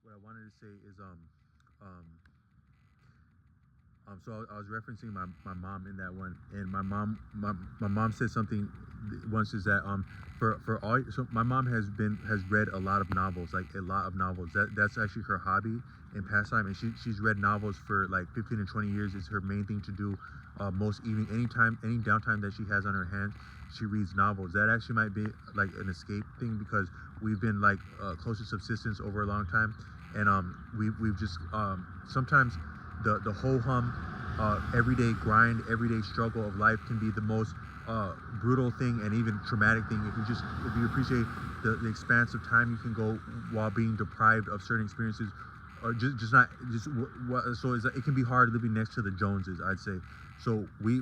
what I wanted to say is um so I was referencing my mom in that one, and my mom said something once is that for all, so my mom has read a lot of novels, like a lot of novels. That's actually her hobby and pastime, and she's read novels for like 15 and 20 years. It's her main thing to do. Most evening, anytime, any downtime that she has on her hands, she reads novels. That actually might be like an escape thing because we've been like close to subsistence over a long time, and we've just sometimes the whole hum, everyday grind, everyday struggle of life can be the most brutal thing and even traumatic thing. If you appreciate the expanse of time you can go while being deprived of certain experiences, or just not just so it can be hard living next to the Joneses, I'd say. So we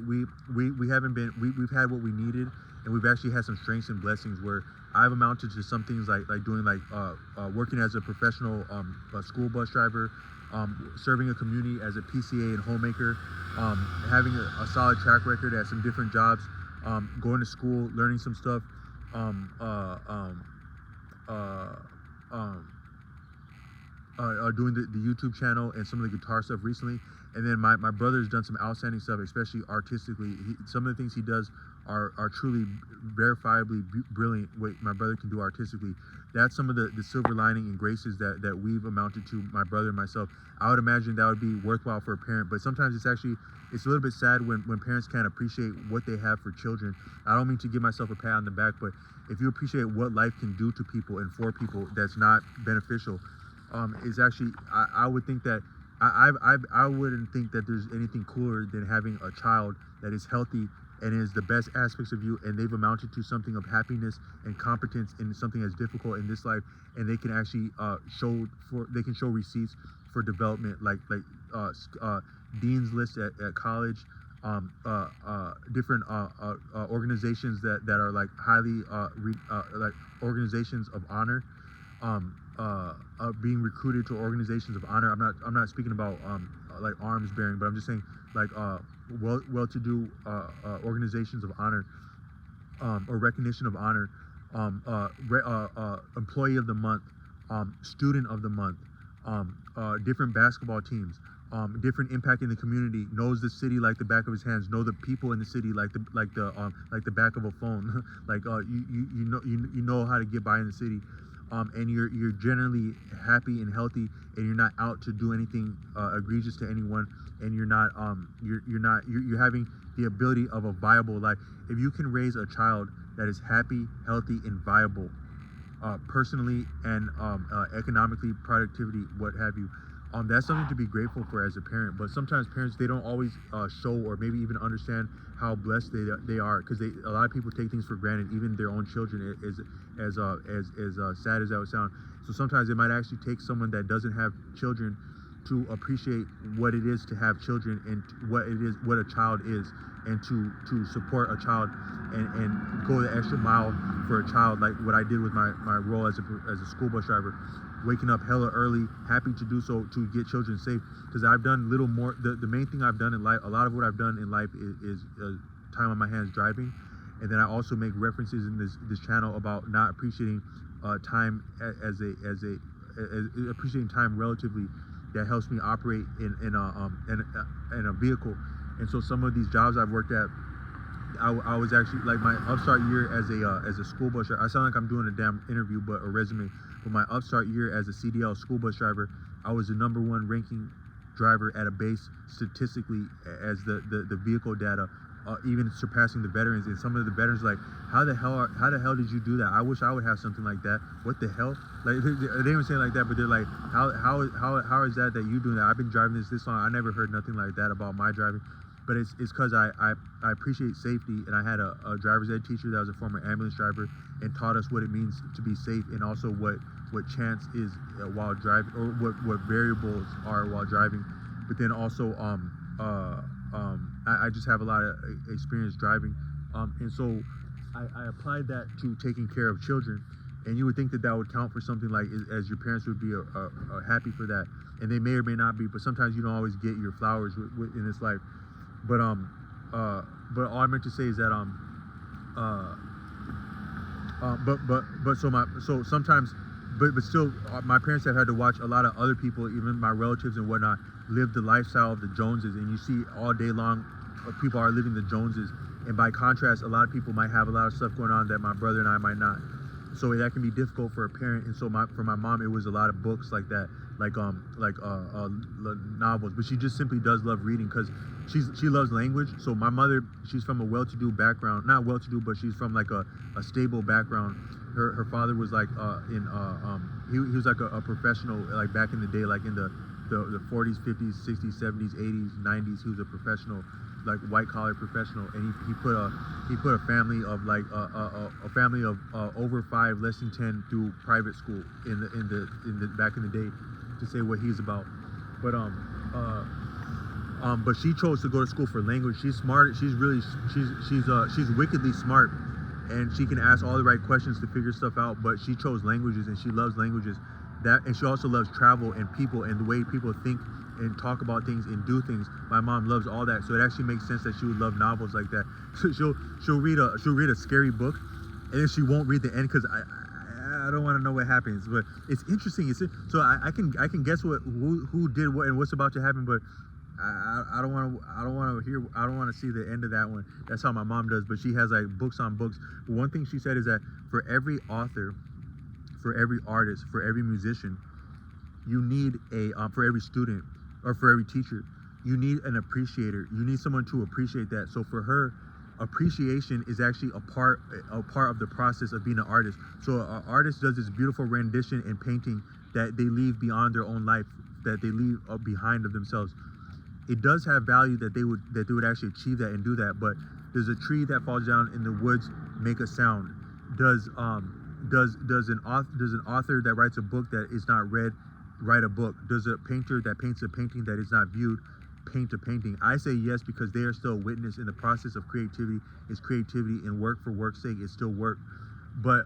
haven't been we've had what we needed, and we've actually had some strengths and blessings where I've amounted to some things like doing working as a professional school bus driver, serving a community as a PCA and homemaker, having a solid track record at some different jobs, going to school, learning some stuff, um, uh, um, uh, um, doing the YouTube channel and some of the guitar stuff recently. And then my brother's done some outstanding stuff, especially artistically. Some of the things he does are truly verifiably brilliant, what my brother can do artistically. That's some of the silver lining and graces that we've amounted to, my brother and myself. I would imagine that would be worthwhile for a parent, but sometimes it's a little bit sad when parents can't appreciate what they have for children. I don't mean to give myself a pat on the back, but if you appreciate what life can do to people and for people that's not beneficial, is actually, I would think that I wouldn't think that there's anything cooler than having a child that is healthy and is the best aspects of you, and they've amounted to something of happiness and competence in something as difficult in this life, and they can actually show receipts for development, like dean's list at college, different organizations that are like highly like organizations of honor, being recruited to organizations of honor. I'm not speaking about like arms bearing, but I'm just saying like well-to-do organizations of honor, or recognition of honor, employee of the month, student of the month, different basketball teams, different impact in the community, knows the city like the back of his hands, know the people in the city like the back of a phone, like you know how to get by in the city, and you're generally happy and healthy, and you're not out to do anything egregious to anyone, and you're having the ability of a viable life. If you can raise a child that is happy, healthy, and viable, personally and economically, productivity, what have you, that's something to be grateful for as a parent. But sometimes parents, they don't always show or maybe even understand how blessed they are, because a lot of people take things for granted, even their own children, as sad as that would sound. So sometimes it might actually take someone that doesn't have children to appreciate what it is to have children, and what a child is, and to support a child, and go the extra mile for a child, like what I did with my role as a school bus driver, waking up hella early, happy to do so to get children safe. Because I've done little more, the main thing I've done in life, a lot of what I've done in life is time on my hands driving. And then I also make references in this channel about not appreciating time as appreciating time relatively. That helps me operate in a vehicle. And so some of these jobs I've worked at, I was actually, like, my upstart year as a school bus driver. I sound like I'm doing a damn interview, but a resume. But my upstart year as a CDL school bus driver, I was the #1 ranking driver at a base statistically as the vehicle data, even surpassing the veterans. And some of the veterans were like, how the hell did you do that? I wish I would have something like that. What the hell? Like, they didn't even say it like that, but they're like, how is that you doing that? I've been driving this long. I never heard nothing like that about my driving. But it's because I appreciate safety, and I had a driver's ed teacher that was a former ambulance driver and taught us what it means to be safe, and also what chance is while driving, or what variables are while driving. But then also I just have a lot of experience driving, and so I applied that to taking care of children. And you would think that would count for something, like as your parents would be happy for that, and they may or may not be. But sometimes you don't always get your flowers in this life. But all I meant to say is that so sometimes, but still, my parents have had to watch a lot of other people, even my relatives and whatnot, live the lifestyle of the Joneses, and you see all day long people are living the Joneses, and by contrast, a lot of people might have a lot of stuff going on that my brother and I might not. So that can be difficult for a parent, and so for my mom, it was a lot of books like that, like novels. But she just simply does love reading because she loves language. So my mother, she's from a well-to-do background, not well-to-do, but she's from like a stable background. Her father was like he was like a professional, like back in the day, like in the 40s, 50s, 60s, 70s, 80s, 90s. He was a professional, like white collar professional, and he put a family of like a family of over 5, less than 10 through private school in the back in the day, to say what he's about. But she chose to go to school for language. She's smart. She's wickedly smart, and she can ask all the right questions to figure stuff out. But she chose languages, and she loves languages. And she also loves travel and people and the way people think and talk about things and do things. My mom loves all that, so it actually makes sense that she would love novels like that. So she'll read a scary book, and then she won't read the end because I don't want to know what happens. But it's interesting. So I can guess who did what and what's about to happen, but I don't want to see the end of that one. That's how my mom does. But she has like books on books. But one thing she said is that for every author, for every artist, for every musician, you need for every student or for every teacher, you need an appreciator. You need someone to appreciate that. So for her, appreciation is actually a part of the process of being an artist. So an artist does this beautiful rendition and painting that they leave beyond their own life, that they leave behind of themselves. It does have value that they would actually achieve that and do that. But does a tree that falls down in the woods make a sound? Does an author that writes a book that is not read write a book? Does a painter that paints a painting that is not viewed paint a painting? I say yes, because they are still a witness in the process of creativity. Is creativity, and work for work's sake is still work. But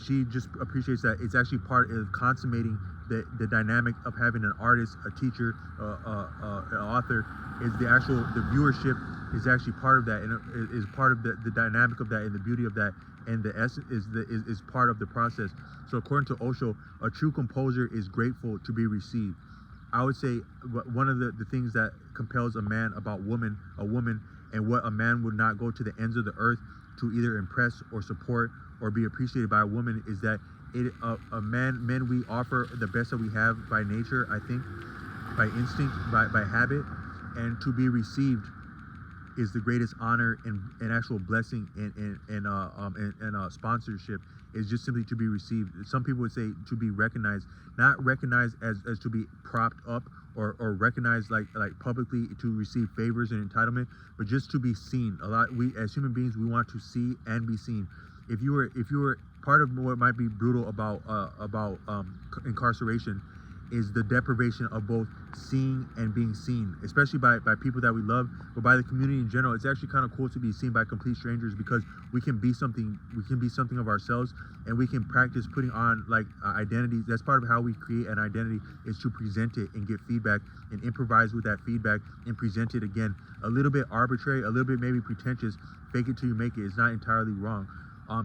she just appreciates that it's actually part of consummating the dynamic of having an artist, a teacher, an author. Is the viewership is actually part of that, and is part of the dynamic of that and the beauty of that, and the essence is part of the process. So according to Osho, a true composer is grateful to be received. I would say one of the things that compels a man about a woman, and what a man would not go to the ends of the earth to either impress or support or be appreciated by a woman, is that men, we offer the best that we have by nature, I think, by instinct, by habit, and to be received is the greatest honor and actual blessing and sponsorship, is just simply to be received. Some people would say to be recognized, not recognized as to be propped up or recognized like publicly to receive favors and entitlement, but just to be seen. We as human beings, we want to see and be seen. If you were part of what might be brutal about incarceration is the deprivation of both seeing and being seen, especially by people that we love, but by the community in general. It's actually kind of cool to be seen by complete strangers, because we can be something of ourselves, and we can practice putting on like identities. That's part of how we create an identity, is to present it and get feedback and improvise with that feedback and present it again. A little bit arbitrary, a little bit maybe pretentious, fake it till you make it is not entirely wrong.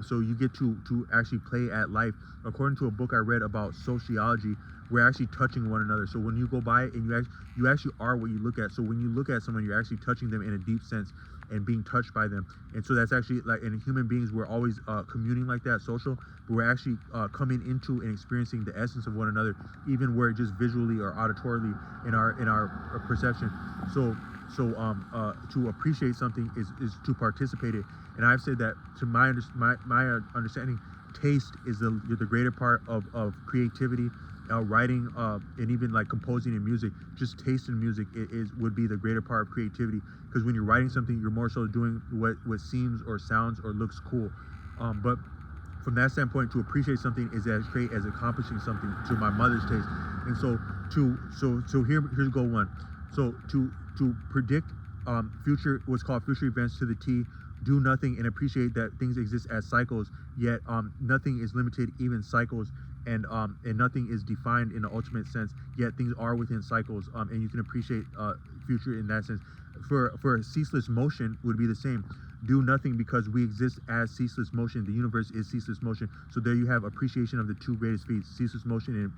So you get to actually play at life. According to a book I read about sociology, we're actually touching one another. So when you go by and you actually are what you look at. So when you look at someone, you're actually touching them in a deep sense and being touched by them. And so that's actually like, in human beings, we're always communing like that, social, but we're actually coming into and experiencing the essence of one another, even where just visually or auditorily in our perception. So to appreciate something is to participate in it. And I've said that, to my understanding, taste is the greater part of creativity, writing, and even like composing in music. Just taste in music would be the greater part of creativity, because when you're writing something, you're more so doing what seems or sounds or looks cool. But from that standpoint, to appreciate something is as great as accomplishing something, to my mother's taste. And so here's goal one. So to predict what's called future events to the T, do nothing and appreciate that things exist as cycles, yet nothing is limited, even cycles, and nothing is defined in the ultimate sense, yet things are within cycles, and you can appreciate future in that sense. For ceaseless motion would be the same. do nothing because we exist as ceaseless motion. The universe is ceaseless motion. So there you have appreciation of the two greatest feats, ceaseless motion and